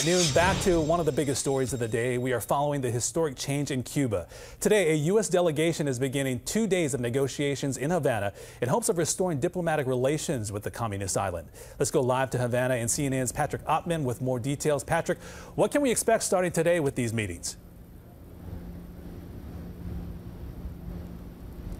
At noon, back to one of the biggest stories of the day. We are following the historic change in Cuba. Today, a U.S. delegation is beginning 2 days of negotiations in Havana in hopes of restoring diplomatic relations with the communist island. Let's go live to Havana and CNN's Patrick Ottman with more details. Patrick, what can we expect starting today with these meetings?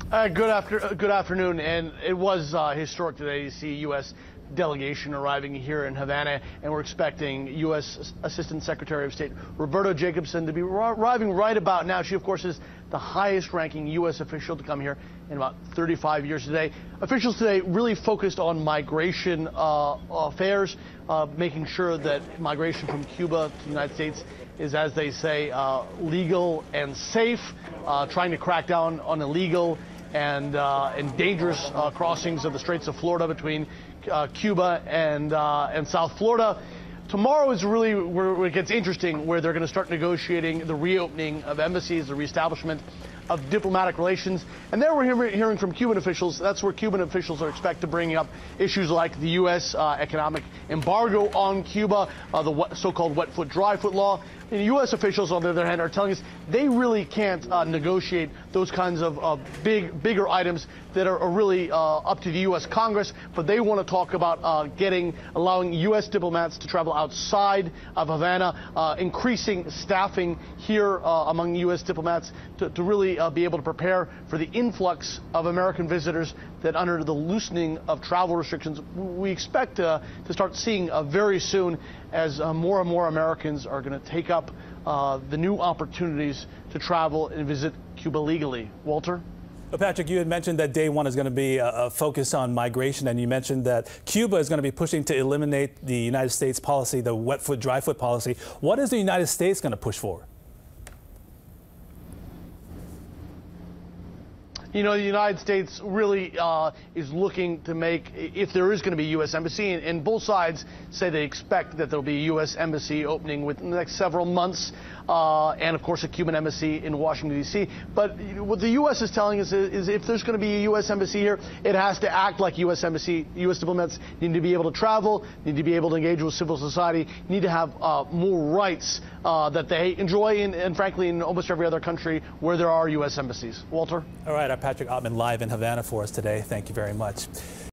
Good afternoon, and it was historic today to see U.S. delegation arriving here in Havana, and we're expecting U.S. Assistant Secretary of State Roberta Jacobson to be arriving right about now. She, of course, is the highest-ranking U.S. official to come here in about 35 years today. Officials today really focused on migration affairs, making sure that migration from Cuba to the United States is, as they say, legal and safe, trying to crack down on illegal and dangerous crossings of the Straits of Florida between Cuba and South Florida. Tomorrow is really where it gets interesting, where they're going to start negotiating the reopening of embassies, the reestablishment of diplomatic relations. And there we're hearing from Cuban officials. That's where Cuban officials are expected to bring up issues like the U.S. Economic embargo on Cuba, the so-called wet foot, dry foot law. And U.S. officials, on the other hand, are telling us they really can't negotiate those kinds of bigger items that are really up to the U.S. Congress, but they want to talk about allowing U.S. diplomats to travel outside of Havana, increasing staffing here among U.S. diplomats to really be able to prepare for the influx of American visitors that, under the loosening of travel restrictions, we expect to start seeing very soon, as more and more Americans are going to take up the new opportunities to travel and visit Cuba legally. Walter? Well, Patrick, you had mentioned that day one is going to be a focus on migration, and you mentioned that Cuba is going to be pushing to eliminate the United States policy, the wet foot, dry foot policy. What is the United States going to push for? You know, the United States really is looking to make, if there is going to be a U.S. embassy, and both sides say they expect that there will be a U.S. embassy opening within the next several months, and of course a Cuban embassy in Washington, D.C. But what the U.S. is telling us is if there's going to be a U.S. embassy here, it has to act like U.S. embassy. U.S. diplomats need to be able to travel, need to be able to engage with civil society, need to have more rights that they enjoy, and frankly, in almost every other country where there are U.S. embassies. Walter? All right, our Patrick Ottman live in Havana for us today. Thank you very much.